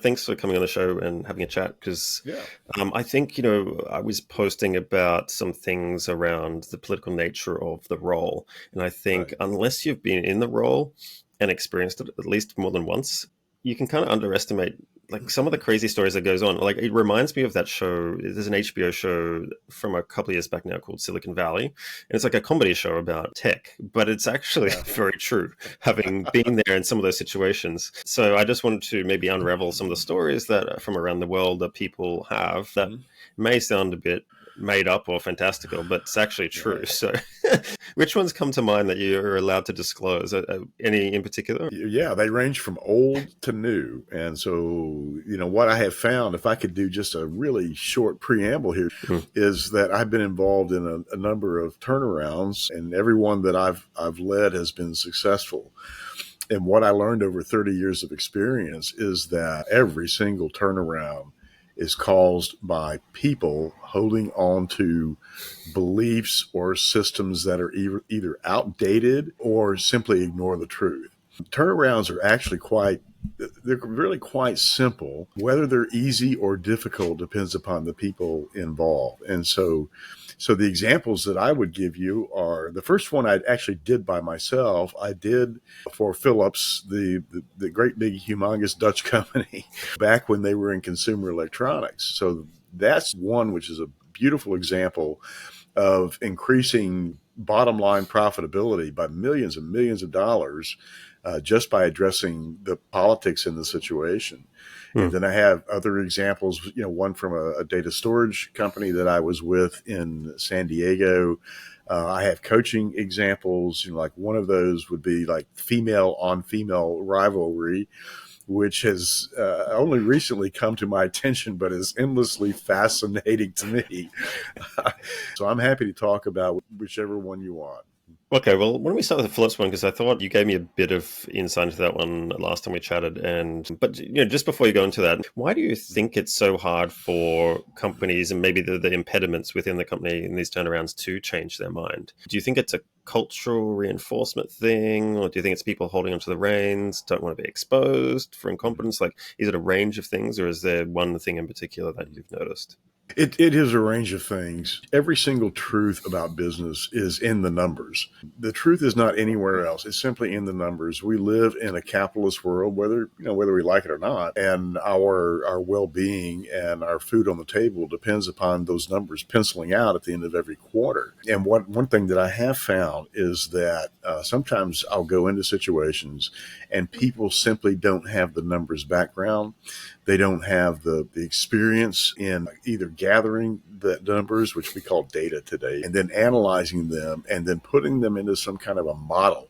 Thanks for coming on the show and having a chat because Yeah. I think, I was posting about some things around the political nature of the role. And I think Right. unless you've been in the role and experienced it at least more than once, you can kind of underestimate like some of the crazy stories that goes on. Like it reminds me of that show. There's an HBO show from a couple of years back now called Silicon Valley. And it's like a comedy show about tech, but it's actually Yeah. very true, having been there in some of those situations. So I just wanted to maybe unravel some of the stories that are from around the world that people have that Mhm. may sound a bit made up or fantastical, but it's actually true. Right. So which ones come to mind that you're allowed to disclose? Any in particular? Yeah, they range from old to new. And so, what I have found, if I could do just a really short preamble here, Mm. is that I've been involved in a number of turnarounds, and every one that I've led has been successful. And what I learned over 30 years of experience is that every single turnaround is caused by people holding on to beliefs or systems that are either outdated or simply ignore the truth. Turnarounds are actually they're really quite simple. Whether they're easy or difficult depends upon the people involved. And so the examples that I would give you are the first one I actually did by myself. I did for Philips, the great big humongous Dutch company back when they were in consumer electronics. So that's one which is a beautiful example of increasing bottom line profitability by millions and millions of dollars just by addressing the politics in the situation. And Mm. then I have other examples, one from a data storage company that I was with in San Diego. I have coaching examples, like one of those would be like female on female rivalry, which has only recently come to my attention, but is endlessly fascinating to me. So I'm happy to talk about whichever one you want. Okay, well, why don't we start with the Phillips one? Because I thought you gave me a bit of insight into that one last time we chatted. But just before you go into that, why do you think it's so hard for companies and maybe the impediments within the company in these turnarounds to change their mind? Do you think it's a cultural reinforcement thing, or do you think it's people holding onto the reins, don't want to be exposed for incompetence? Like, is it a range of things, or is there one thing in particular that you've noticed? It is a range of things. Every single truth about business is in the numbers. The truth is not anywhere else. It's simply in the numbers. We live in a capitalist world, whether we like it or not, and our well-being and our food on the table depends upon those numbers penciling out at the end of every quarter. And one thing that I have found is that sometimes I'll go into situations and people simply don't have the numbers background. They don't have the experience in either gathering the numbers, which we call data today, and then analyzing them and then putting them into some kind of a model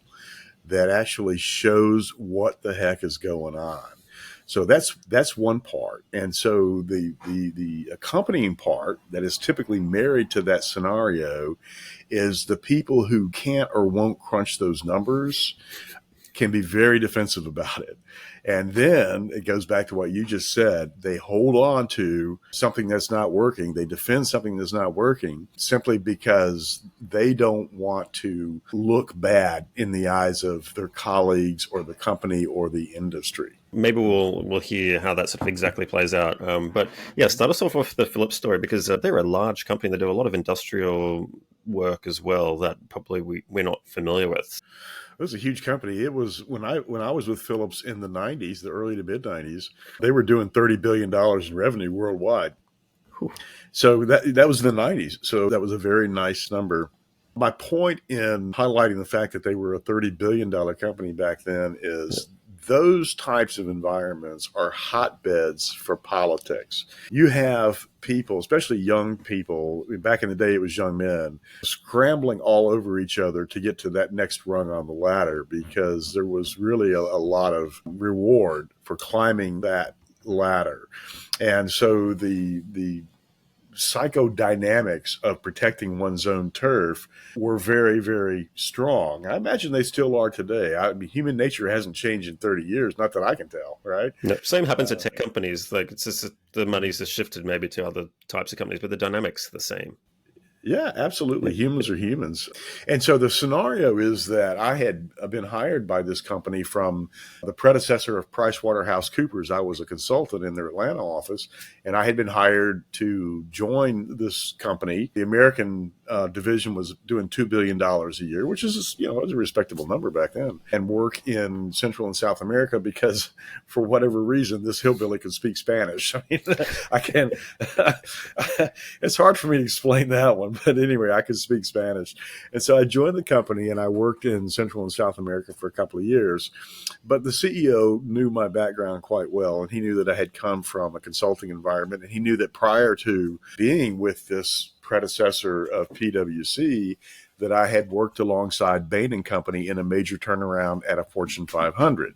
that actually shows what the heck is going on. So that's one part. And so the accompanying part that is typically married to that scenario is the people who can't or won't crunch those numbers can be very defensive about it. And then it goes back to what you just said. They hold on to something that's not working. They defend something that's not working simply because they don't want to look bad in the eyes of their colleagues or the company or the industry. Maybe we'll hear how that sort of exactly plays out. But yeah, start us off with the Philips story because they're a large company. They do a lot of industrial work as well that probably we're not familiar with. It was a huge company. It was when I was with Philips in the 90s, the early to mid 90s, they were doing $30 billion in revenue worldwide. Whew. So that was in the 90s. So that was a very nice number. My point in highlighting the fact that they were a $30 billion company back then is those types of environments are hotbeds for politics. You have people, especially young people, back in the day it was young men, scrambling all over each other to get to that next rung on the ladder because there was really a lot of reward for climbing that ladder. And so the psychodynamics of protecting one's own turf were very, very strong. I imagine they still are today. I mean, human nature hasn't changed in 30 years, not that I can tell, right? No, same happens at Uh, tech companies. Like it's just the money's just shifted maybe to other types of companies, but the dynamics are the same. Yeah, absolutely. Humans are humans. And so the scenario is that I had been hired by this company from the predecessor of PricewaterhouseCoopers. I was a consultant in their Atlanta office, and I had been hired to join this company. The American division was doing $2 billion a year, which is, it was a respectable number back then, and work in Central and South America because for whatever reason, this hillbilly could speak Spanish. I mean, I can it's hard for me to explain that one. But anyway, I could speak Spanish. And so I joined the company and I worked in Central and South America for a couple of years. But the CEO knew my background quite well. And he knew that I had come from a consulting environment. And he knew that prior to being with this predecessor of PwC, that I had worked alongside Bain and Company in a major turnaround at a Fortune 500.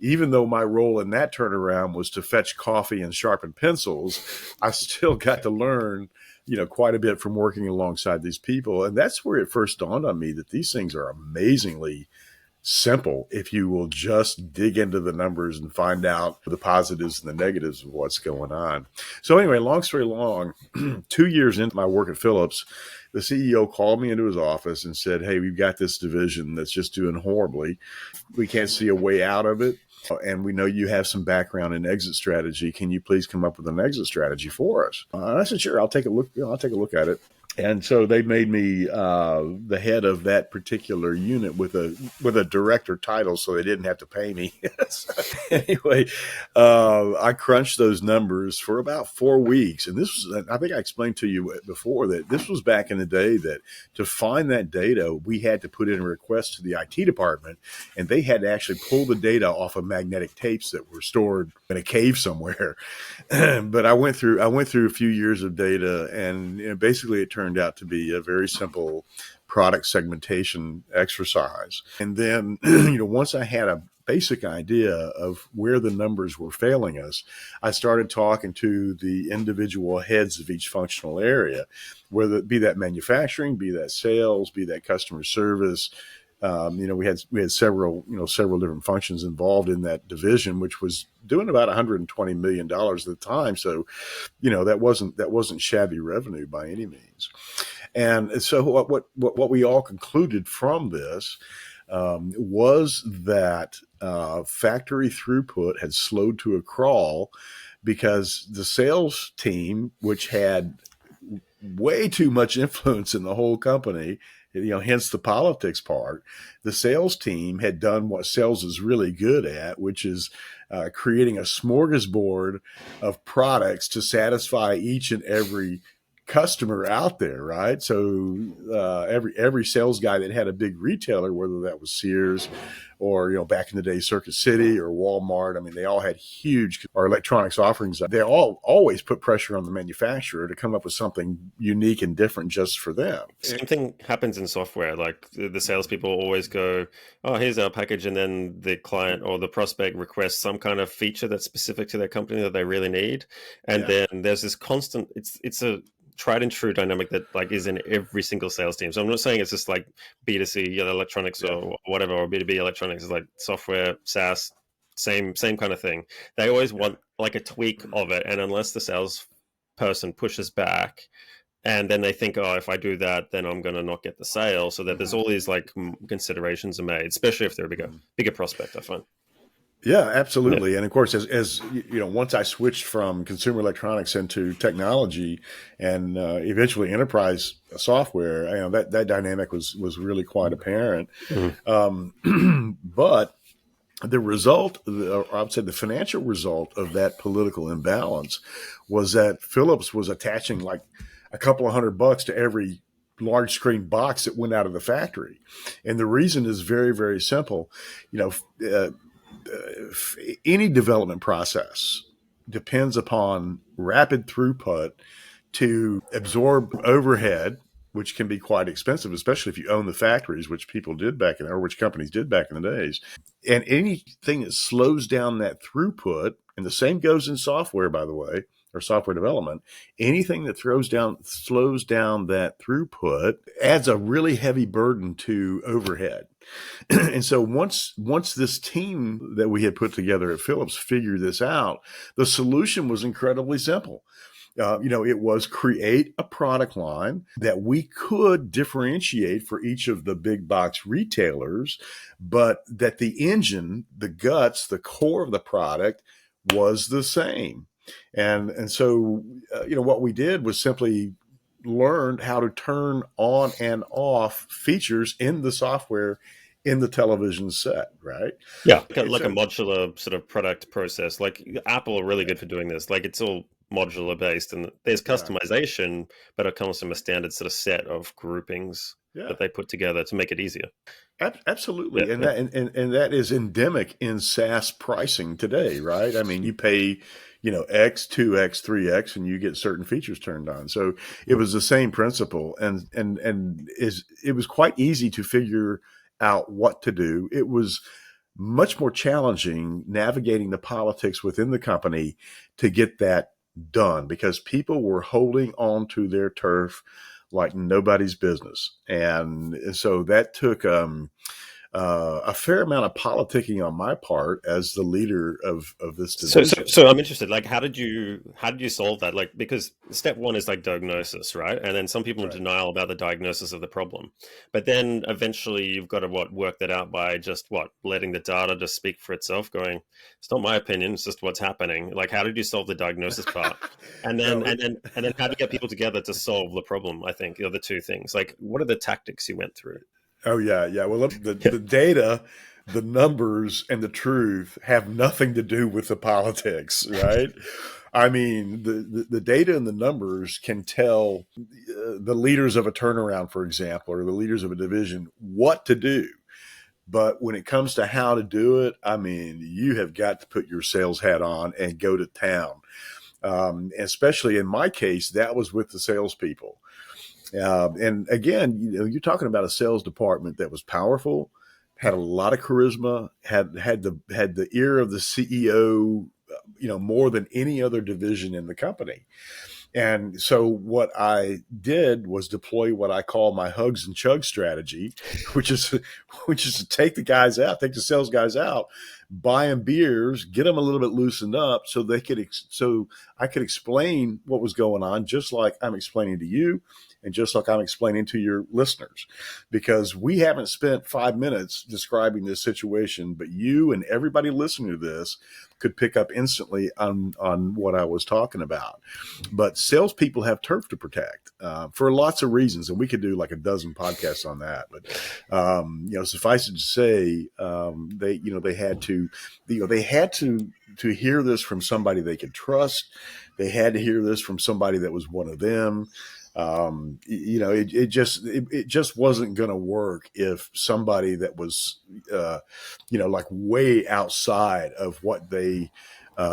Even though my role in that turnaround was to fetch coffee and sharpen pencils, I still got to learn, quite a bit from working alongside these people. And that's where it first dawned on me that these things are amazingly simple if you will just dig into the numbers and find out the positives and the negatives of what's going on. So anyway, long story long, 2 years into my work at Philips, the CEO called me into his office and said, "Hey, we've got this division that's just doing horribly. We can't see a way out of it. And we know you have some background in exit strategy. Can you please come up with an exit strategy for us?" And I said, "Sure, I'll take a look. I'll take a look at it." And so they made me the head of that particular unit with a director title, so they didn't have to pay me. So anyway, I crunched those numbers for about 4 weeks, and this was, I think I explained to you before that this was back in the day that to find that data, we had to put in a request to the IT department, and they had to actually pull the data off of magnetic tapes that were stored in a cave somewhere. But I went through a few years of data, and basically it turned out to be a very simple product segmentation exercise. And then, once I had a basic idea of where the numbers were failing us, I started talking to the individual heads of each functional area, whether it be that manufacturing, be that sales, be that customer service. We had several different functions involved in that division, which was doing about $120 million at the time. So, that wasn't shabby revenue by any means. And so what we all concluded from this was that factory throughput had slowed to a crawl because the sales team, which had way too much influence in the whole company, hence the politics part, the sales team had done what sales is really good at, which is creating a smorgasbord of products to satisfy each and every customer out there, right? So every sales guy that had a big retailer, whether that was Sears or back in the day Circuit City or Walmart, I mean, they all had huge electronics offerings. They all always put pressure on the manufacturer to come up with something unique and different just for them. Same thing happens in software. Like the salespeople always go, "Oh, here's our package," and then the client or the prospect requests some kind of feature that's specific to their company that they really need, and then there's this constant. It's a tried and true dynamic that is in every single sales team. So I'm not saying it's just like B2C electronics or whatever, or B2B electronics. It's like software, SaaS, same kind of thing. They always want like a tweak of it, and unless the sales person pushes back, and then they think, "Oh, if I do that, then I'm going to not get the sale." So that there's all these considerations are made, especially if they're a bigger prospect, I find. Yeah, absolutely. Yeah. And of course, as once I switched from consumer electronics into technology and eventually enterprise software, that dynamic was really quite apparent. Mm-hmm. But the result, I would say the financial result of that political imbalance was that Philips was attaching like a couple of $100 to every large screen box that went out of the factory. And the reason is very, very simple. Any development process depends upon rapid throughput to absorb overhead, which can be quite expensive, especially if you own the factories, which people did which companies did back in the days. And anything that slows down that throughput, and the same goes in software, by the way, or software development, anything that slows down that throughput adds a really heavy burden to overhead. And so once this team that we had put together at Philips figured this out, the solution was incredibly simple. It was create a product line that we could differentiate for each of the big box retailers, but that the engine, the guts, the core of the product was the same. And so what we did was simply learned how to turn on and off features in the software in the television set, right? Yeah, And like a so, modular sort of product process. Like Apple are really good for doing this. Like it's all modular based, and there's yeah, customization, but it comes from a standard sort of set of groupings yeah. that they put together to make it easier. Yeah, Absolutely, and yeah, and that is endemic in SaaS pricing today, right? I mean, you pay, X, 2X, 3X, and you get certain features turned on. So it was the same principle, and is it was quite easy to figure out what to do. It was much more challenging navigating the politics within the company to get that done because people were holding on to their turf like nobody's business. And so that took a fair amount of politicking on my part as the leader of this So, so, division. so I'm interested. Like, how did you solve that? Like, because step one is like diagnosis, right? And then some people are in Right. denial about the diagnosis of the problem, but then eventually you've got to work that out by just letting the data just speak for itself. Going, it's not my opinion; it's just what's happening. Like, how did you solve the diagnosis part? And then no, and then and then how do you get people together to solve the problem? I think the two things. Like, what are the tactics you went through? oh yeah, yeah. Well, Yeah, the data, the numbers, and the truth have nothing to do with the politics, right? I mean, the data and the numbers can tell the leaders of a turnaround, for example, or the leaders of a division what to do. But when it comes to how to do it, I mean, you have got to put your sales hat on and go to town. Especially in my case, that was with the salespeople. And again, you're talking about a sales department that was powerful, had a lot of charisma, had the ear of the CEO, more than any other division in the company. And so what I did was deploy what I call my hugs and chug strategy, which is which is to take the guys out, take the sales guys out, buy them beers, get them a little bit loosened up, so so I could explain what was going on, just like I'm explaining to you, and just like I'm explaining to your listeners, because we haven't spent 5 minutes describing this situation, but you and everybody listening to this could pick up instantly on what I was talking about. But salespeople have turf to protect for lots of reasons, and we could do like a dozen podcasts on that. But suffice it to say, they had to, they had to hear this from somebody they could trust. They had to hear this from somebody that was one of them. It just wasn't going to work if somebody that was, like way outside of what they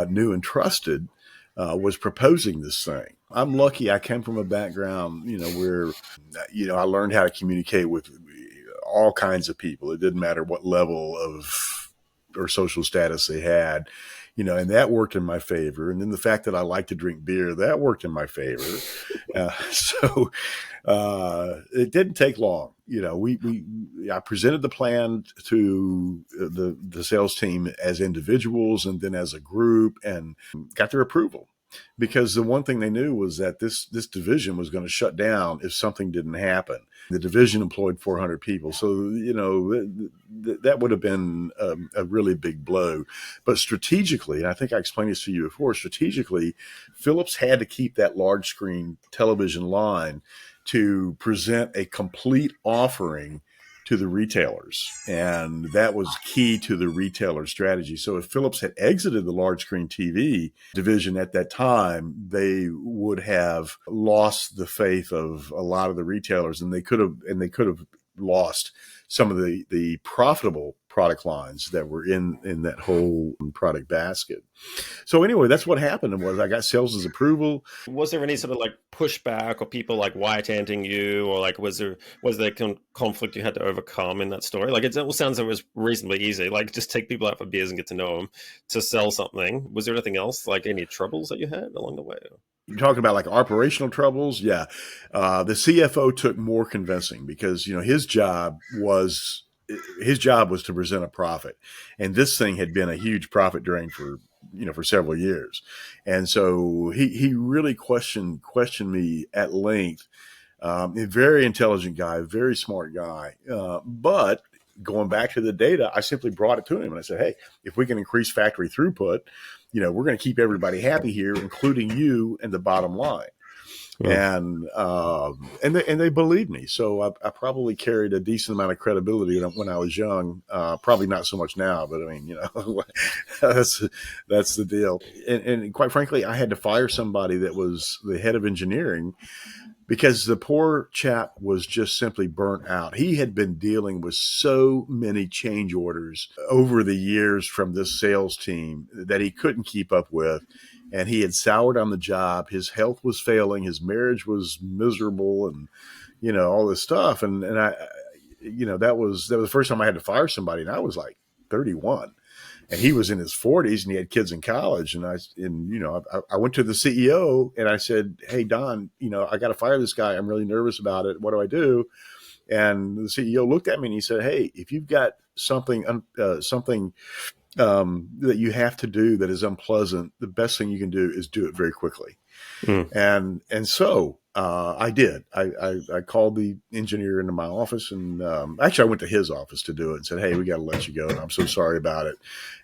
knew and trusted was proposing this thing. I'm lucky I came from a background, where, I learned how to communicate with all kinds of people. It didn't matter what level of or social status they had, and that worked in my favor. And then the fact that I like to drink beer, that worked in my favor. It didn't take long. I presented the plan to the sales team as individuals and then as a group, and got their approval, because the one thing they knew was that this division was going to shut down if something didn't happen. The division employed 400 people, so that would have been a really big blow. But strategically, and I think I explained this to you before, strategically, Philips had to keep that large screen television line to present a complete offering to the retailers. And that was key to the retailer strategy. So if Philips had exited the large screen TV division at that time, they would have lost the faith of a lot of the retailers, and they could have lost some of the profitable product lines that were in that whole product basket. So anyway, that's what happened. Was I got sales' approval. Was there any sort of like pushback or people like white anting you, or like was there conflict you had to overcome in that story? Like it all sounds like it was reasonably easy. Like just take people out for beers and get to know them to sell something. Was there anything else, like any troubles that you had along the way? You're talking about like operational troubles. Yeah. The CFO took more convincing because, his job was to present a profit. And this thing had been a huge profit drain for for several years. And so he really questioned me at length. A very intelligent guy, very smart guy. But going back to the data, I simply brought it to him and I said, hey, if we can increase factory throughput, we're going to keep everybody happy here, including you and the bottom line. Mm. And they believed me. So I probably carried a decent amount of credibility when I was young. Probably not so much now, but I mean, that's the deal. And quite frankly, I had to fire somebody that was the head of engineering because the poor chap was just simply burnt out. He had been dealing with so many change orders over the years from this sales team that he couldn't keep up with. And he had soured on the job. His health was failing. His marriage was miserable and, all this stuff. And I, that was the first time I had to fire somebody. And I was like 31 and he was in his 40s and he had kids in college. And I went to the CEO and I said, hey, Don, I got to fire this guy. I'm really nervous about it. What do I do? And the CEO looked at me and he said, hey, if you've got something that you have to do that is unpleasant, the best thing you can do is do it very quickly. Mm. And so I did. I called the engineer into my office and actually I went to his office to do it and said, hey, we got to let you go. And I'm so sorry about it.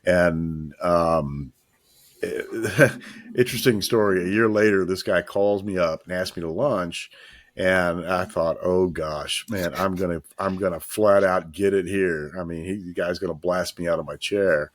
And interesting story. A year later, this guy calls me up and asks me to lunch. And I thought, oh gosh, man, I'm gonna flat out get it here. I mean, the guy's gonna blast me out of my chair.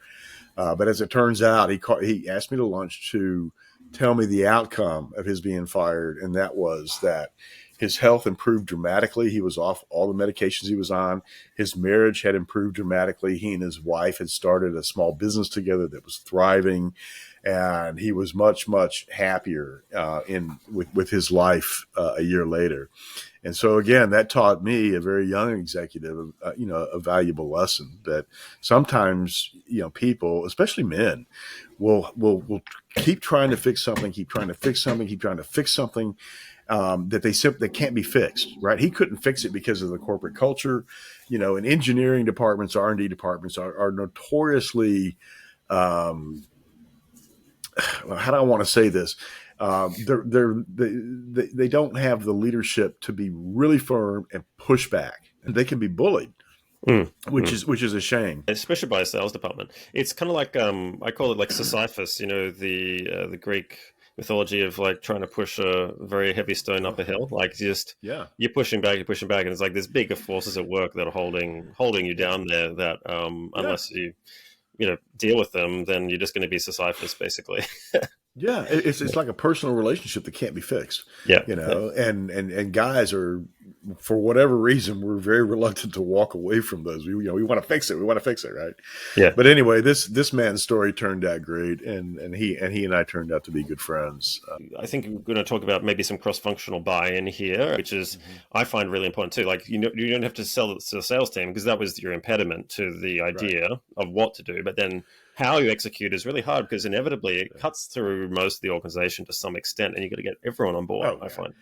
But as it turns out, he asked me to lunch to tell me the outcome of his being fired, and that was that his health improved dramatically. He was off all the medications he was on. His marriage had improved dramatically. He and his wife had started a small business together that was thriving. And he was much, much happier with his life a year later. And so, again, that taught me, a very young executive, a valuable lesson that sometimes, people, especially men, will keep trying to fix something, that can't be fixed, right? He couldn't fix it because of the corporate culture. And engineering departments, R&D departments are notoriously how do I want to say this? They don't have the leadership to be really firm and push back. And they can be bullied, which is a shame, especially by a sales department. It's kind of like I call it like Sisyphus. The Greek mythology of like trying to push a very heavy stone up a hill. Like you're pushing back, and it's like there's bigger forces at work that are holding you down there. That unless you deal with them, then you're just going to be Sisyphus, basically. Yeah, it's like a personal relationship that can't be fixed. Yeah, and guys are, for whatever reason, we're very reluctant to walk away from those. We want to fix it. We want to fix it, right? Yeah. But anyway, this man's story turned out great, and he and I turned out to be good friends. I think we're going to talk about maybe some cross-functional buy-in here, which is I find really important too. Like you don't have to sell it to the sales team because that was your impediment to the idea of what to do, but then how you execute is really hard because inevitably it cuts through most of the organization to some extent, and you got to get everyone on board. I find.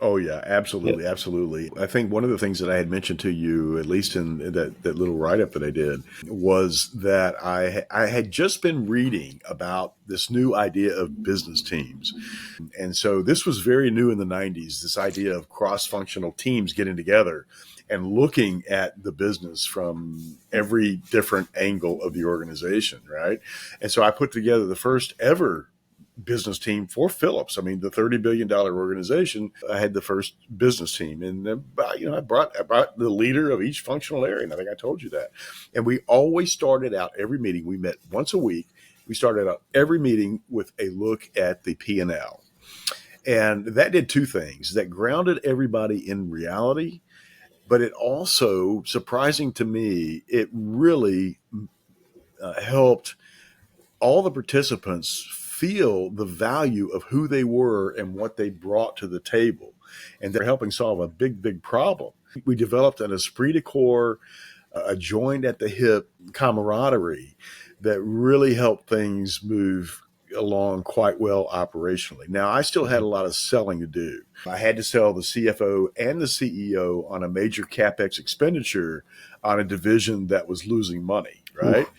Oh yeah, absolutely, absolutely. I think one of the things that I had mentioned to you, at least in that little write-up that I did, was that I had just been reading about this new idea of business teams, and so this was very new in the 90s. This idea of cross-functional teams getting together and looking at the business from every different angle of the organization, right? And so I put together the first ever business team for Philips. I mean, the $30 billion organization, I had the first business team. And, I brought the leader of each functional area. And I think I told you that. And we always started out every meeting. We met once a week. We started out every meeting with a look at the P&L. And that did two things. That grounded everybody in reality. But it also, surprising to me, it really helped all the participants feel the value of who they were and what they brought to the table. And they're helping solve a big, big problem. We developed an esprit de corps, a joined at the hip camaraderie that really helped things move along quite well operationally. Now, I still had a lot of selling to do. I had to sell the CFO and the CEO on a major CapEx expenditure on a division that was losing money, right? Oof.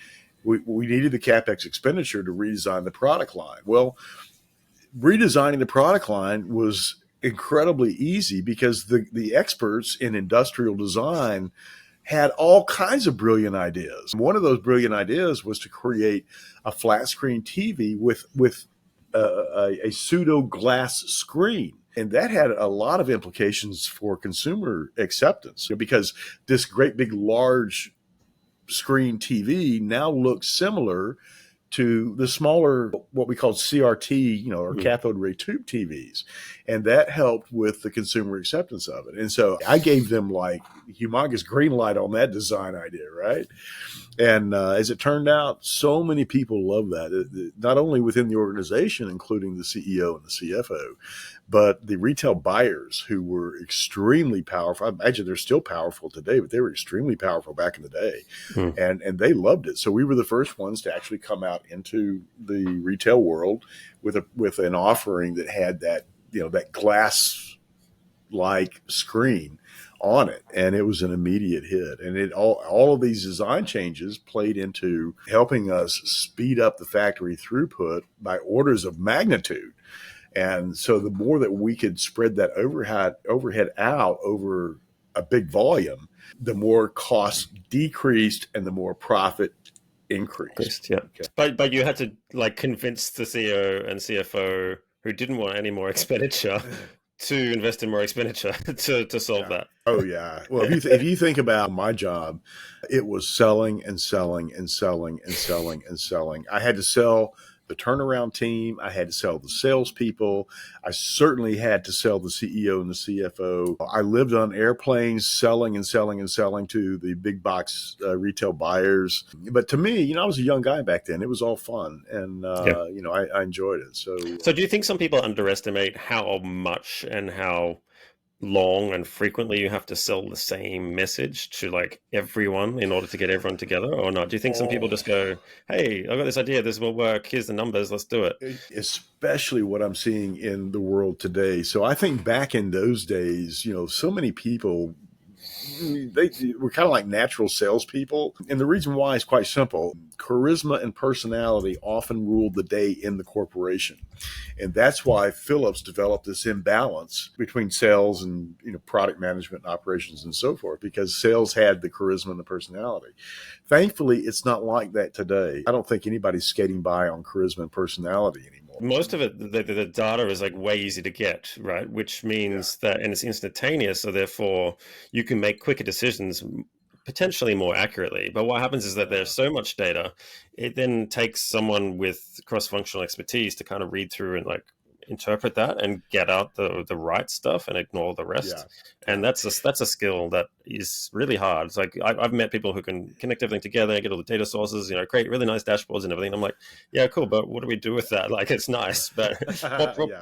we needed the CapEx expenditure to redesign the product line. Well, redesigning the product line was incredibly easy because the experts in industrial design had all kinds of brilliant ideas. One of those brilliant ideas was to create a flat screen TV with a pseudo glass screen. And that had a lot of implications for consumer acceptance because this great big large screen TV now looks similar to the smaller, what we call CRT, or cathode ray tube TVs. And that helped with the consumer acceptance of it. And so I gave them like humongous green light on that design idea, right? And as it turned out, so many people love that, not only within the organization, including the CEO and the CFO, but the retail buyers who were extremely powerful. I imagine they're still powerful today, but they were extremely powerful back in the day. And they loved it. So we were the first ones to actually come out into the retail world with an offering that had that, that glass like screen on it, and it was an immediate hit. And it all of these design changes played into helping us speed up the factory throughput by orders of magnitude. And so the more that we could spread that overhead out over a big volume, the more costs decreased and the more profit increased. Yeah. Okay. But you had to like convince the CEO and CFO who didn't want any more expenditure to invest in more expenditure to solve that. Oh yeah. Well, if you think about my job, it was selling and selling and selling and selling and selling. I had to sell the turnaround team. I had to sell the salespeople. I certainly had to sell the CEO and the CFO. I lived on airplanes selling and selling and selling to the big box retail buyers. But to me, I was a young guy back then. It was all fun. And, I enjoed it. So do you think some people underestimate how much and how long and frequently you have to sell the same message to like everyone in order to get everyone together, or not? Do you think some people just go, hey, I've got this idea, this will work, here's the numbers, let's do it? Especially what I'm seeing in the world today. So I think back in those days, so many people, they were kind of like natural salespeople. And the reason why is quite simple. Charisma and personality often ruled the day in the corporation. And that's why Philips developed this imbalance between sales and product management and operations and so forth, because sales had the charisma and the personality. Thankfully, it's not like that today. I don't think anybody's skating by on charisma and personality anymore. Most of it, the data is like way easy to get, right? Which means that, and it's instantaneous, so therefore you can make quicker decisions potentially more accurately. But what happens is that there's so much data, it then takes someone with cross-functional expertise to kind of read through and like interpret that and get out the right stuff and ignore the rest. And that's a skill that is really hard. It's like I've met people who can connect everything together, get all the data sources, create really nice dashboards and everything. I'm like, yeah, cool, but what do we do with that? Like, it's nice, but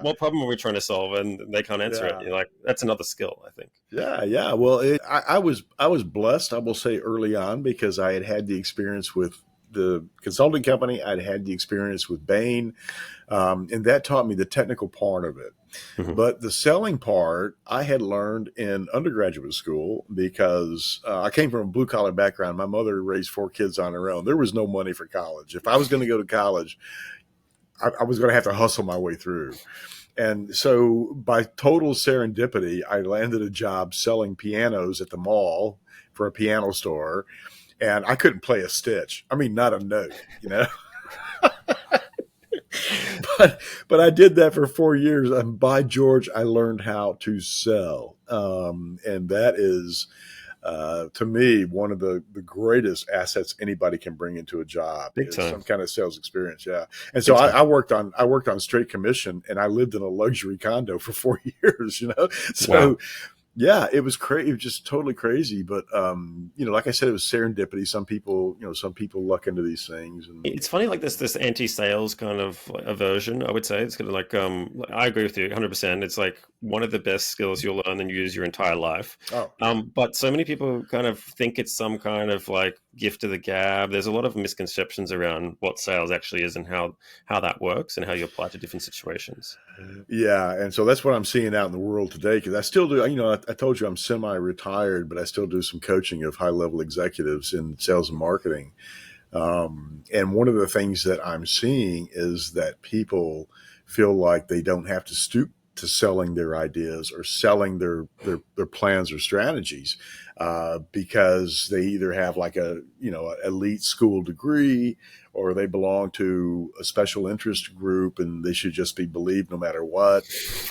what problem are we trying to solve? And they can't answer it. Like, that's another skill, I think. Yeah. Well, I was blessed, I will say, early on, because I had the experience with the consulting company. I'd had the experience with Bain, and that taught me the technical part of it. But the selling part I had learned in undergraduate school, because I came from a blue collar background. My mother raised 4 kids on her own. There was no money for college. If I was going to go to college, I was going to have to hustle my way through. And so by total serendipity, I landed a job selling pianos at the mall for a piano store. And I couldn't play a stitch. I mean, not a note, but I did that for 4 years. And by George, I learned how to sell. And that is, to me, one of the greatest assets anybody can bring into a job. Is some kind of sales experience. Yeah. And so I worked on straight commission, and I lived in a luxury condo for 4 years, So. Wow. Yeah, it was crazy. It was just totally crazy. But, like I said, it was serendipity. Some people luck into these things. And it's funny, like this anti-sales kind of aversion, I would say. It's kind of like, I agree with you 100%. It's like one of the best skills you'll learn and use your entire life. But so many people kind of think it's some kind of like gift of the gab. There's a lot of misconceptions around what sales actually is and how that works and how you apply to different situations. Yeah. And so that's what I'm seeing out in the world today, because I still do, I told you I'm semi-retired, but I still do some coaching of high-level executives in sales and marketing. And one of the things that I'm seeing is that people feel like they don't have to stoop to selling their ideas or selling their plans or strategies because they either have like a elite school degree or they belong to a special interest group and they should just be believed no matter what.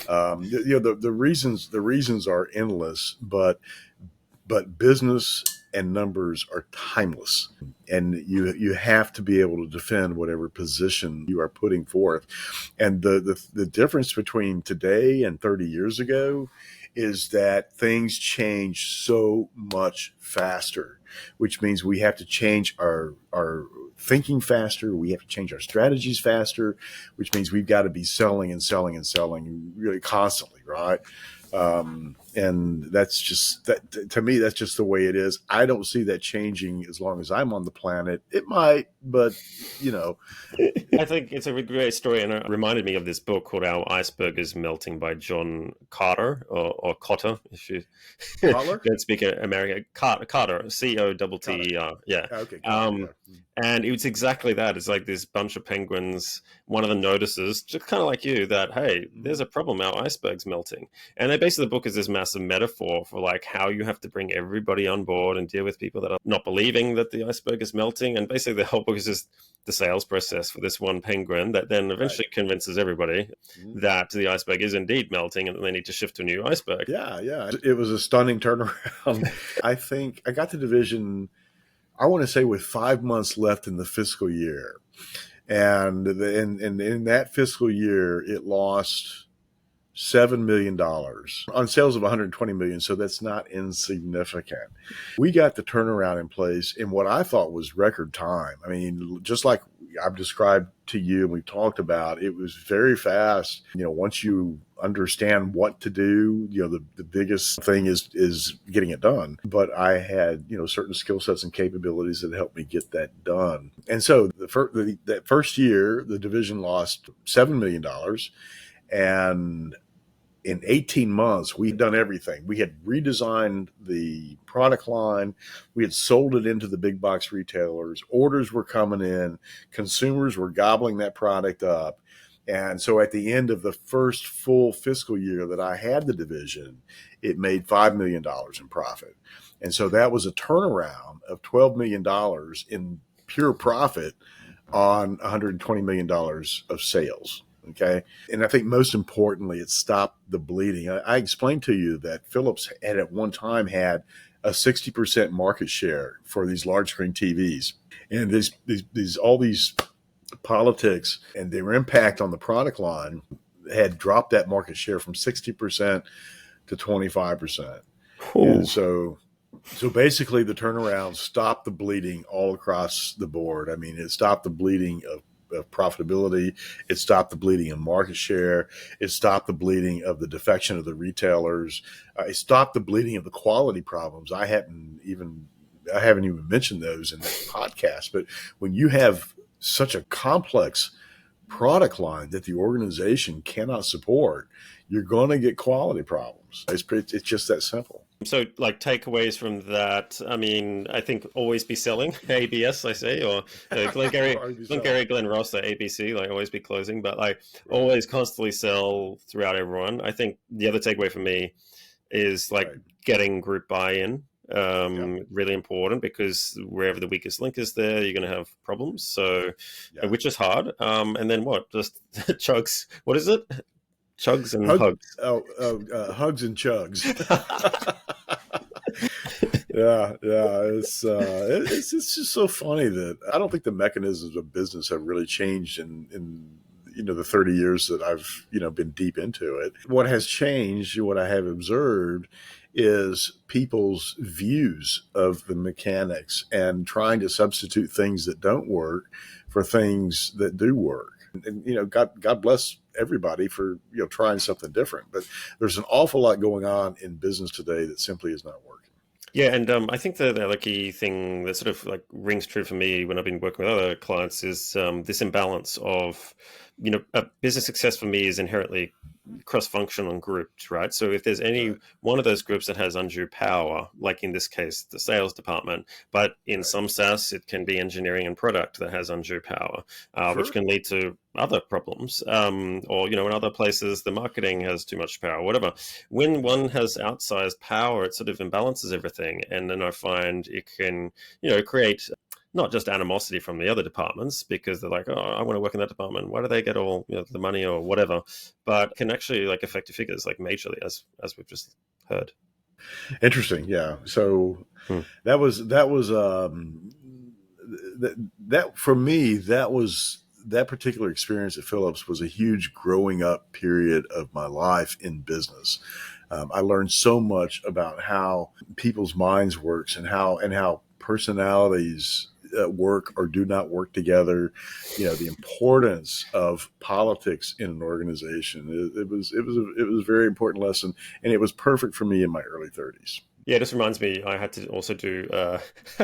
The reasons are endless, but business and numbers are timeless, and you have to be able to defend whatever position you are putting forth. And the difference between today and 30 years ago is that things change so much faster, which means we have to change our thinking faster. We have to change our strategies faster, which means we've got to be selling and selling and selling really constantly, right? And that's just that to me, that's just the way it is. I don't see that changing as long as I'm on the planet. It might, but you know, I think it's a great story, and it reminded me of this book called "Our Iceberg is Melting" by John Carter or Cotter, if you Cutler, don't speak American. Carter, cut it. Cotter, yeah. Okay, cut it. Um, Yeah. and it's exactly that. It's like this bunch of penguins. One of them notices, just kind of like you, that hey, Mm-hmm. there's a problem. Our iceberg's melting, and they basically the book is this massive metaphor for like how you have to bring everybody on board and deal with people that are not believing that the iceberg is melting. And basically, the whole book is just the sales process for this one penguin that then Right. eventually convinces everybody Mm-hmm. that the iceberg is indeed melting and that they need to shift to a new iceberg. Yeah, yeah. It was a stunning turnaround. I think I got the division, I want to say, with 5 months left in the fiscal year. And in that fiscal year, it lost $7 million on sales of 120 million. So that's not insignificant. We got the turnaround in place in what I thought was record time. I mean, just like I've described to you and we've talked about, it was very fast. Once you understand what to do, the biggest thing is getting it done. But I had, certain skill sets and capabilities that helped me get that done. And so that first year, the division lost $7 million. And in 18 months, we had done everything. We had redesigned the product line. We had sold it into the big box retailers. Orders were coming in. Consumers were gobbling that product up. And so at the end of the first full fiscal year that I had the division, it made $5 million in profit. And so that was a turnaround of $12 million in pure profit on $120 million of sales. Okay. And I think most importantly, it stopped the bleeding. I explained to you that Philips had at one time had a 60% market share for these large screen TVs. And all these politics and their impact on the product line had dropped that market share from 60% to 25%. Ooh. And so basically, the turnaround stopped the bleeding all across the board. I mean, it stopped the bleeding of profitability. It stopped the bleeding of market share. It stopped the bleeding of the defection of the retailers. It stopped the bleeding of the quality problems. I haven't even mentioned those in this podcast. But when you have such a complex product line that the organization cannot support, you're going to get quality problems. It's just that simple. So, like takeaways from that, I mean, I think always be selling ABS, I say, or Already selling. Glenn Ross, like ABC, like always be closing, but like Right. always constantly sell throughout everyone. I think the other takeaway for me is like Right. getting group buy-in, Yep. really important because wherever the weakest link is there, you're going to have problems. So, Yeah. which is hard. And then what? Just chugs. What is it? Chugs and Hug, hugs. hugs and chugs. Yeah, yeah. It's just so funny that I don't think the mechanisms of business have really changed in the 30 years that I've been deep into it. What has changed, what I have observed, is people's views of the mechanics and trying to substitute things that don't work for things that do work. And God bless everybody for trying something different. But there's an awful lot going on in business today that simply is not working. Yeah, and I think the other key thing that sort of like rings true for me when I've been working with other clients is this imbalance of, business success for me is inherently cross-functional groups, right? So if there's any Right. one of those groups that has undue power, like in this case, the sales department, but in Right. some SaaS, it can be engineering and product that has undue power, which Sure. can lead to other problems. Or, in other places, the marketing has too much power, whatever. When Right. one has outsized power, it sort of imbalances everything. And then I find it can, create not just animosity from the other departments because they're like, oh, I want to work in that department. Why do they get all the money or whatever? But can actually like affect your figures like majorly, as we've just heard. Interesting. Yeah. So Hmm. that for me, that particular experience at Phillips was a huge growing up period of my life in business. I learned so much about how people's minds works and how personalities work or do not work together. The importance of politics in an organization. It was a very important lesson, and it was perfect for me in my early 30s. Yeah, this reminds me, I had to also do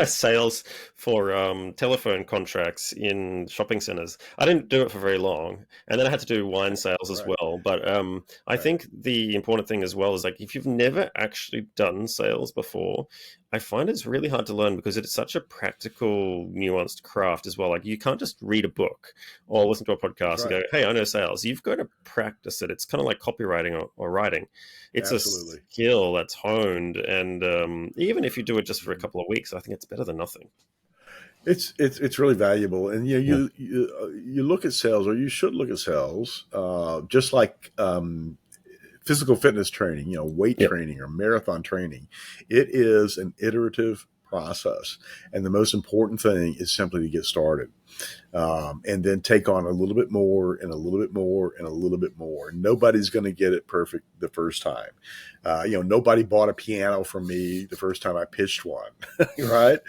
sales for telephone contracts in shopping centers. I didn't do it for very long, and then I had to do wine sales as Right. well. But I Right. think the important thing as well is like if you've never actually done sales before, I find it's really hard to learn because it's such a practical, nuanced craft as well. Like you can't just read a book or listen to a That's podcast and right. go, "Hey, I know sales." You've got to practice it. It's kind of like copywriting or writing. It's a Absolutely. skill that's honed, and even if you do it just for a Mhm. couple of weeks, I think it's better than nothing. It's really valuable, and Mm. you look at sales, or you should look at sales, just like physical fitness training, weight Yep. training or marathon training. It is an iterative process, and the most important thing is simply to get started, and then take on a little bit more and a little bit more and a little bit more. Nobody's going to get it perfect the first time. Nobody bought a piano from me the first time I pitched one, right?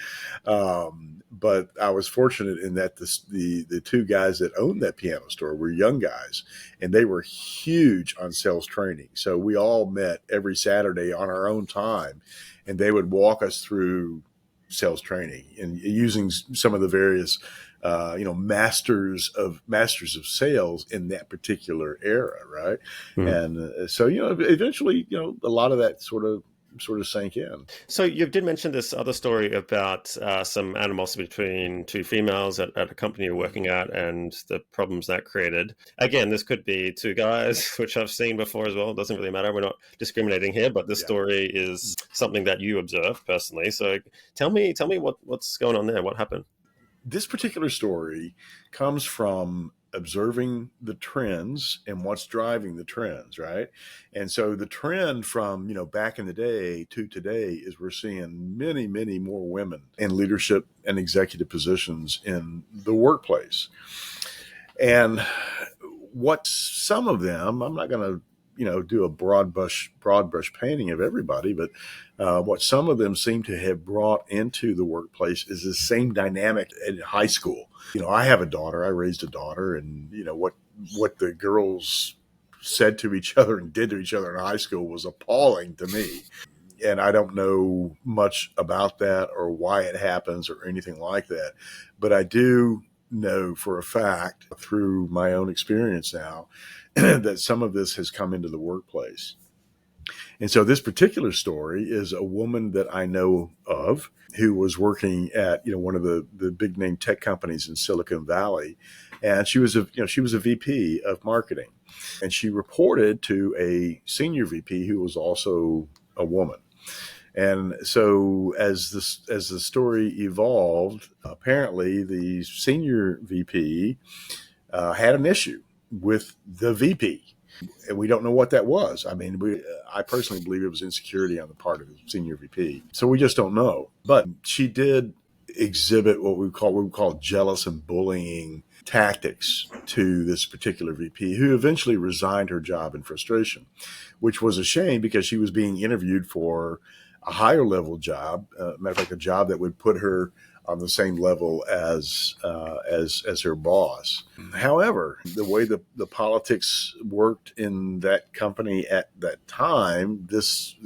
But I was fortunate in that the two guys that owned that piano store were young guys, and they were huge on sales training. So we all met every Saturday on our own time, and they would walk us through sales training and using some of the various masters of sales in that particular era, right? Mm. And so eventually a lot of that sort of sank in. So you did mention this other story about some animosity between two females at a company you're working at and the problems that created. Again, this could be two guys, which I've seen before as well. It doesn't really matter. We're not discriminating here, but this Yeah. story is something that you observed personally. So tell me what's going on there. What happened? This particular story comes from observing the trends and what's driving the trends, right? And so the trend from, back in the day to today is we're seeing many, many more women in leadership and executive positions in the workplace. And what some of them, I'm not going to, do a broad brush painting of everybody, but what some of them seem to have brought into the workplace is the same dynamic in high school. I have a daughter. I raised a daughter, and what the girls said to each other and did to each other in high school was appalling to me. And I don't know much about that or why it happens or anything like that. But I do know for a fact through my own experience now that some of this has come into the workplace. And so this particular story is a woman that I know of who was working at one of the big name tech companies in Silicon Valley, and she was a VP of marketing, and she reported to a senior VP who was also a woman. And so as the story evolved, apparently the senior VP had an issue with the VP, and we don't know what that was. I mean, I personally believe it was insecurity on the part of the senior VP. So we just don't know. But she did exhibit what we call jealous and bullying tactics to this particular VP, who eventually resigned her job in frustration, which was a shame because she was being interviewed for a higher level job. Matter of fact, a job that would put her on the same level as her boss. However, the way the politics worked in that company at that time, this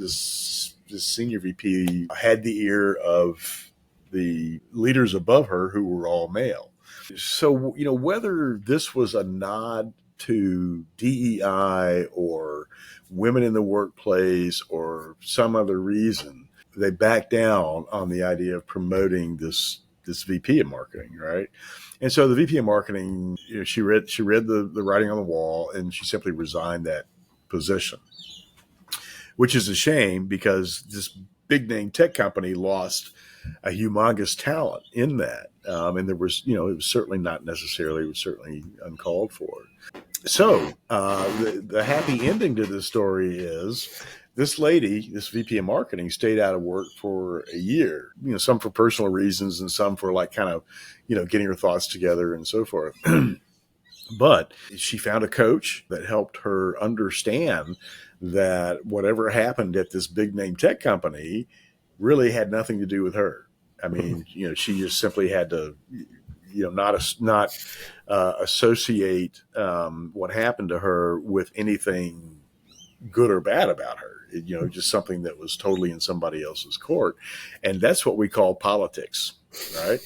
senior VP had the ear of the leaders above her who were all male. So whether this was a nod to DEI or women in the workplace or some other reason, they back down on the idea of promoting this VP of marketing, right? And so the VP of marketing, she read the writing on the wall, and she simply resigned that position, which is a shame because this big name tech company lost a humongous talent in that. And there was, it was certainly not necessarily, it was certainly uncalled for. So the happy ending to this story is this lady, this VP of marketing, stayed out of work for a year, some for personal reasons and some for like kind of, getting her thoughts together and so forth. But she found a coach that helped her understand that whatever happened at this big name tech company really had nothing to do with her. I mean, she just simply had to, not associate what happened to her with anything good or bad about her. Just something that was totally in somebody else's court. And that's what we call politics, right?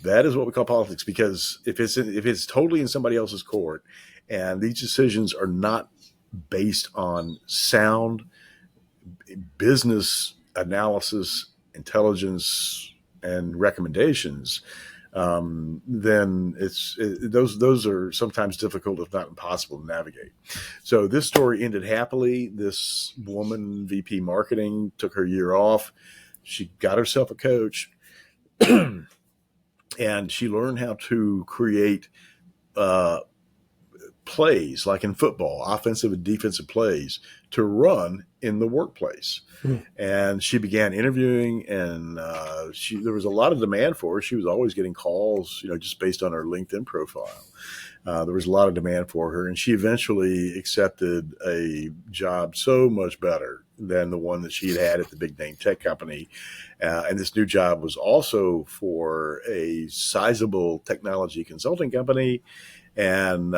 That is what we call politics, because if it's totally in somebody else's court and these decisions are not based on sound business analysis, intelligence, and recommendations, then those are sometimes difficult, if not impossible, to navigate. So this story ended happily. This woman, VP marketing, took her year off. She got herself a coach, and she learned how to create plays, like in football, offensive and defensive plays, to run in the workplace. And she began interviewing, and there was a lot of demand for her. She was always getting calls, just based on her LinkedIn profile. There was a lot of demand for her, and she eventually accepted a job so much better than the one that she had at the big name tech company. And this new job was also for a sizable technology consulting company. And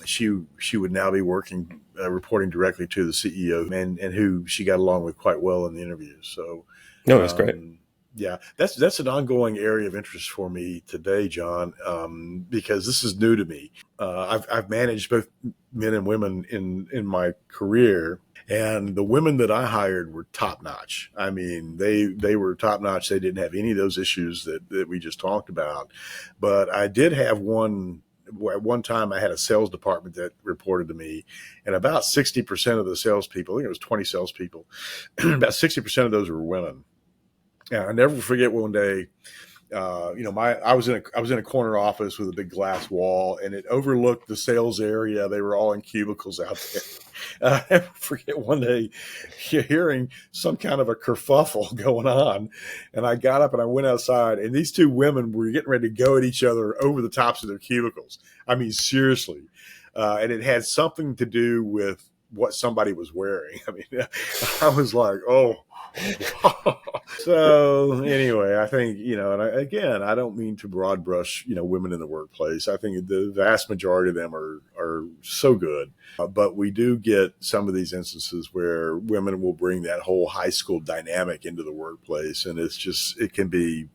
she would now be working, reporting directly to the CEO, and who she got along with quite well in the interviews. So, no, that's great. Yeah, that's an ongoing area of interest for me today, John, because this is new to me. I've managed both men and women in my career, and the women that I hired were top notch. I mean, they were top notch. They didn't have any of those issues that we just talked about. But I did have one. At one time, I had a sales department that reported to me, and about 60% of the salespeople, I think it was 20 salespeople, about 60% of those were women. And I never forget one day, I was in a corner office with a big glass wall, and it overlooked the sales area. They were all in cubicles out there. And I never forget one day hearing some kind of a kerfuffle going on, and I got up and I went outside, and these two women were getting ready to go at each other over the tops of their cubicles. I mean, seriously. And it had something to do with what somebody was wearing. I mean, I was like, oh. So anyway, I think, and I don't mean to broad brush, women in the workplace. I think the vast majority of them are so good. But we do get some of these instances where women will bring that whole high school dynamic into the workplace. And it can be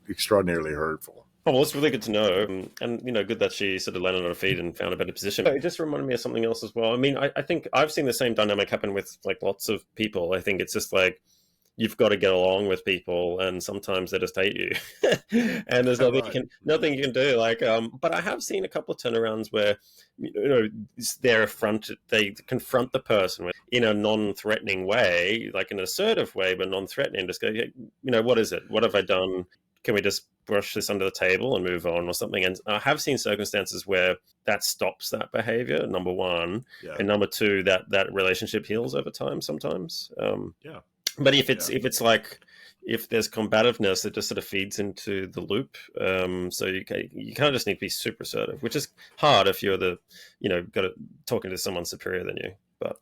extraordinarily hurtful. Oh, well, it's really good to know. And, good that she sort of landed on her feet and found a better position. It just reminded me of something else as well. I mean, I think I've seen the same dynamic happen with like lots of people. I think it's just like, you've got to get along with people, and sometimes they just hate you, and there's nothing you can do. Like, but I have seen a couple of turnarounds where, they confront the person in a non-threatening way, like an assertive way, but non-threatening. Just go, what is it? What have I done? Can we just brush this under the table and move on or something? And I have seen circumstances where that stops that behavior, number one. Yeah. And number two, that relationship heals over time sometimes. Yeah. But if there's combativeness, it just sort of feeds into the loop. So you kind of just need to be super assertive, which is hard if you're talking to someone superior than you. But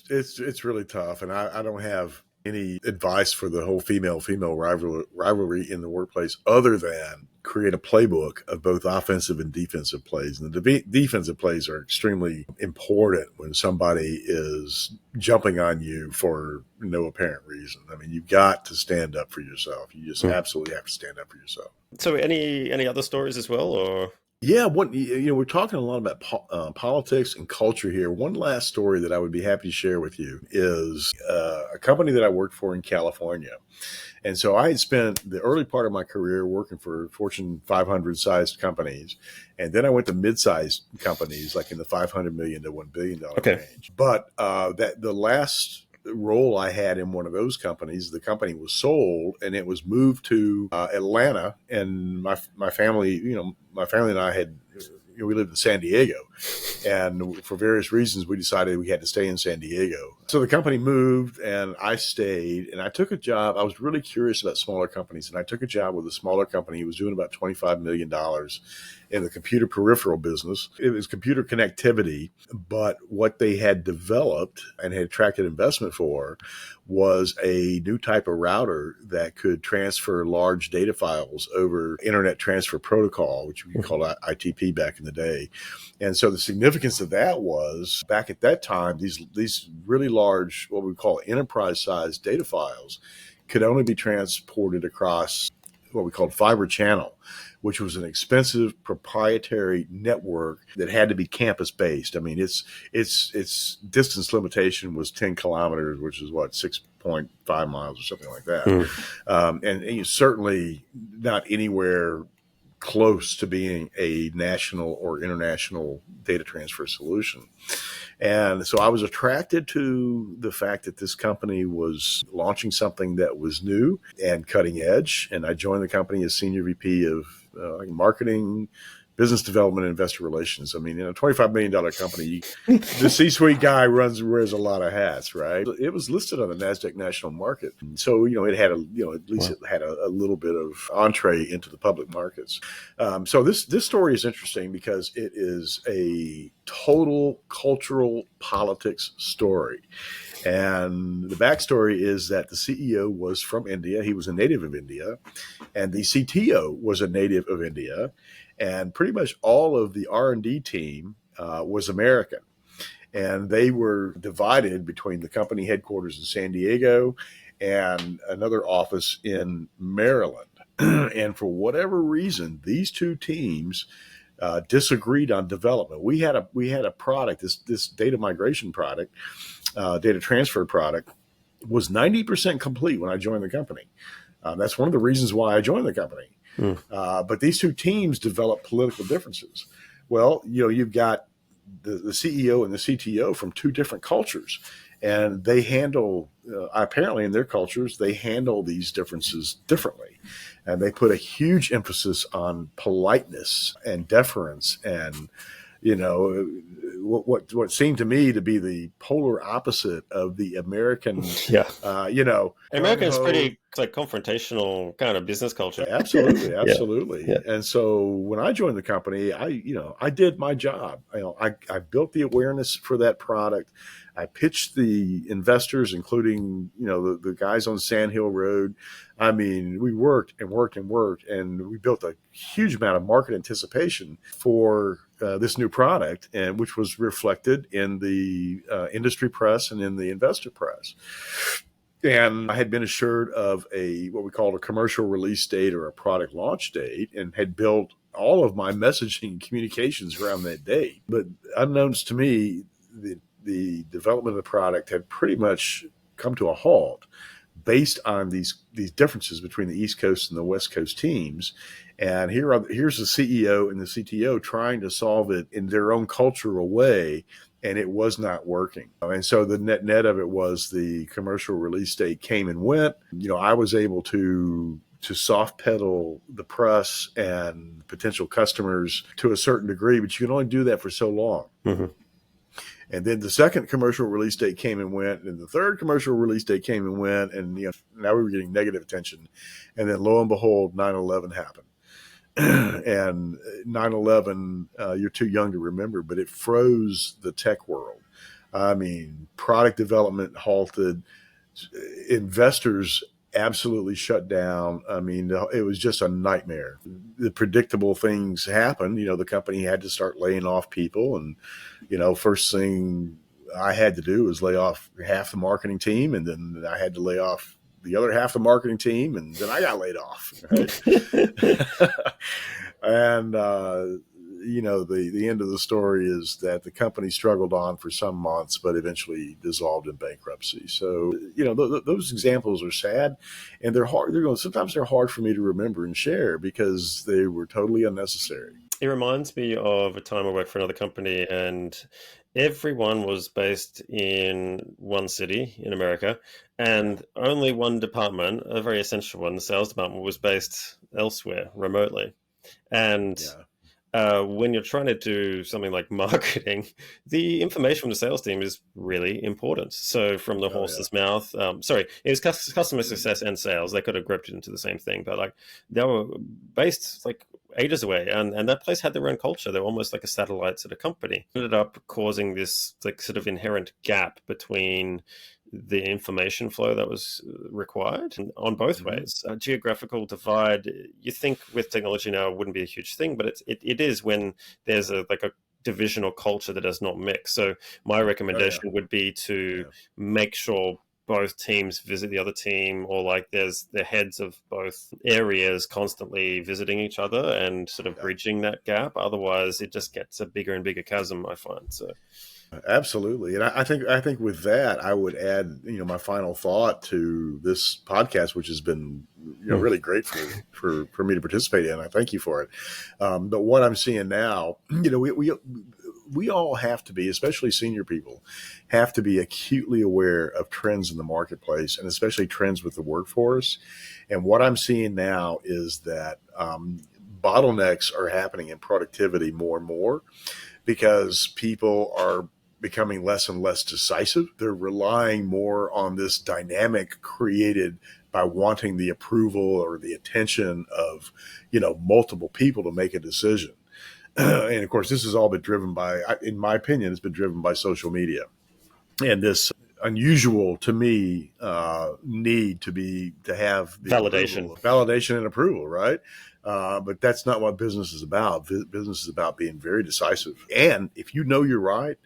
it's really tough, and I don't have any advice for the whole female rivalry in the workplace other than create a playbook of both offensive and defensive plays. And the defensive plays are extremely important when somebody is jumping on you for no apparent reason. I mean, you've got to stand up for yourself. You just absolutely have to stand up for yourself. So any other stories as well, or? Yeah, we're talking a lot about politics and culture here. One last story that I would be happy to share with you is a company that I worked for in California. And so I had spent the early part of my career working for Fortune 500 sized companies. And then I went to mid-sized companies like in the 500 million to $1 billion Okay. range. But that the last role I had in one of those companies, the company was sold and it was moved to Atlanta. And my family, my family and I had, we lived in San Diego. And for various reasons, we decided we had to stay in San Diego. So the company moved and I stayed and I took a job. I was really curious about smaller companies and I took a job with a smaller company. He was doing about $25 million in the computer peripheral business. It was computer connectivity, but what they had developed and had attracted investment for was a new type of router that could transfer large data files over Internet Transfer Protocol, which we called ITP back in the day. And so the significance of that was back at that time, these really large, what we call enterprise-sized data files could only be transported across what we called fiber channel, which was an expensive proprietary network that had to be campus based. I mean, its distance limitation was 10 kilometers, which is what, 6.5 miles or something like that. And certainly not anywhere close to being a national or international data transfer solution. And so I was attracted to the fact that this company was launching something that was new and cutting edge. And I joined the company as senior VP of marketing, business development, and investor relations. I mean, in a $25 million company, the C-suite guy wears a lot of hats, right? It was listed on the NASDAQ national market. So, it had at least it had a little bit of entree into the public markets. So this story is interesting because it is a total cultural politics story. And the backstory is that the CEO was from India. He was a native of India. And the CTO was a native of India. And pretty much all of the R&D team was American. And they were divided between the company headquarters in San Diego and another office in Maryland. And for whatever reason, these two teams disagreed on development. We had a product, this data migration product, data transfer product, was 90% complete when I joined the company. That's one of the reasons why I joined the company. But these two teams developed political differences. Well, you've got the CEO and the CTO from two different cultures, and they handle, apparently in their cultures, they handle these differences differently. And they put a huge emphasis on politeness and deference and, what seemed to me to be the polar opposite of the American, America is pretty like confrontational kind of business culture. Absolutely, absolutely. Yeah. And so when I joined the company, I did my job. I built the awareness for that product. I pitched the investors, including the guys on Sand Hill Road. I mean, we worked and worked and worked, and we built a huge amount of market anticipation for this new product, and which was reflected in the industry press and in the investor press. And I had been assured of what we called a commercial release date or a product launch date, and had built all of my messaging and communications around that date. But unbeknownst to me, the development of the product had pretty much come to a halt based on these differences between the East Coast and the West Coast teams. And here's the CEO and the CTO trying to solve it in their own cultural way, and it was not working. And so the net of it was the commercial release date came and went. I was able to soft pedal the press and potential customers to a certain degree, but you can only do that for so long. Mm-hmm. And then the second commercial release date came and went, and the third commercial release date came and went, and now we were getting negative attention. And then lo and behold, 9/11 happened. And 9/11, you're too young to remember, but it froze the tech world. I mean, product development halted, investors absolutely shut down. I mean, it was just a nightmare. The predictable things happened. The company had to start laying off people. And, first thing I had to do was lay off half the marketing team. And then I had to lay off the other half of the marketing team. And then I got laid off. Right? And the end of the story is that the company struggled on for some months, but eventually dissolved in bankruptcy. So, those examples are sad, and they're hard. Sometimes they're hard for me to remember and share because they were totally unnecessary. It reminds me of a time I worked for another company, and everyone was based in one city in America, Yeah, and only one department, a very essential one, the sales department, was based elsewhere remotely. And yeah, when you're trying to do something like marketing, the information from the sales team is really important. So, from the oh yeah, horse's mouth, sorry, it was customer success and sales. They could have grouped it into the same thing, but like they were based like ages away, and that place had their own culture. They're almost like a satellite sort of company. It ended up causing this like sort of inherent gap between the information flow that was required on both hmm ways. A geographical divide, you think with technology now, it wouldn't be a huge thing, but it is when there's a division or culture that does not mix. So my oh yeah, recommendation would be to yeah, make sure both teams visit the other team, or like there's the heads of both areas constantly visiting each other and sort of yeah. bridging that gap. Otherwise it just gets a bigger and bigger chasm, I find. So Absolutely, and I think with that, I would add, my final thought to this podcast, which has been, really great for me to participate in. I thank you for it. But what I'm seeing now, we all have to be, especially senior people, have to be acutely aware of trends in the marketplace, and especially trends with the workforce. And what I'm seeing now is that bottlenecks are happening in productivity more and more because people are becoming less and less decisive. They're relying more on this dynamic created by wanting the approval or the attention of, multiple people to make a decision. And of course, this has all been driven by, in my opinion, it's been driven by social media and this unusual to me need to have the validation. validation and approval, right? But that's not what business is about. Business is about being very decisive, and if you know you're right,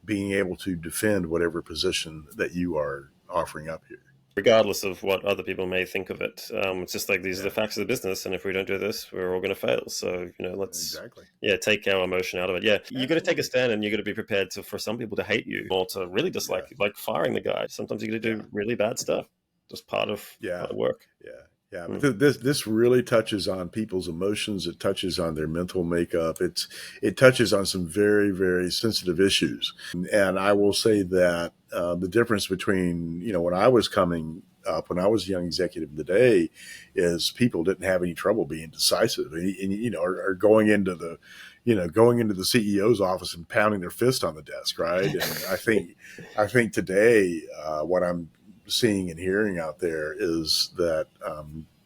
being able to defend whatever position that you are offering up here. Regardless of what other people may think of it. It's just like these are the Yeah, facts of the business, and if we don't do this, we're all going to fail. So let's exactly. take our emotion out of it. Yeah, you got to take a Absolutely. stand, and you got to be prepared for some people to hate you or to really Yeah, dislike you, like firing the guy. Sometimes you got to yeah, do really bad stuff, just part yeah. of work. Yeah, yeah, but Mm. this really touches on people's emotions. It touches on their mental makeup. It touches on some very very sensitive issues. And I will say that the difference between when I was coming up, when I was a young executive in the day, is people didn't have any trouble being decisive, and or going into the CEO's office and pounding their fist on the desk, right? And I think today what I'm seeing and hearing out there is that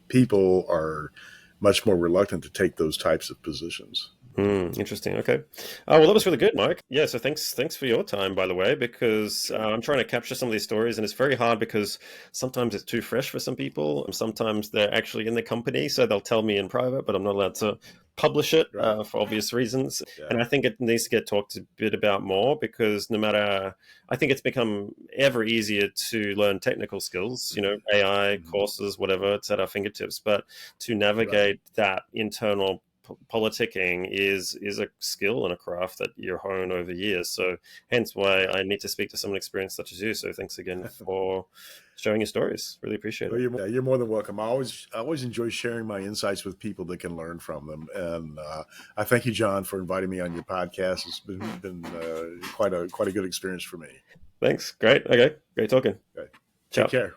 people are much more reluctant to take those types of positions. Interesting. Okay. Oh, well, that was really good, Mike. Yeah. So thanks for your time, by the way, because Sure. I'm trying to capture some of these stories, and it's very hard because sometimes it's too fresh for some people, and sometimes they're actually in the company, so they'll tell me in private, but I'm not allowed to publish it Right. for obvious reasons. Yeah. And I think it needs to get talked a bit about more because no matter, I think it's become ever easier to learn technical skills. AI Mhm. courses, whatever, it's at our fingertips, but to Right. navigate that internal politicking is a skill and a craft that you hone over years. So hence why Yeah. I need to speak to someone experienced such as you. So thanks again for sharing your stories. Really appreciate Well, it. you're more than welcome. I always enjoy sharing my insights with people that can learn from them. And I thank you, John, for inviting me on your podcast. It's been quite a good experience for me. Thanks. Great. Okay. Great talking. Okay. Take Ciao. care.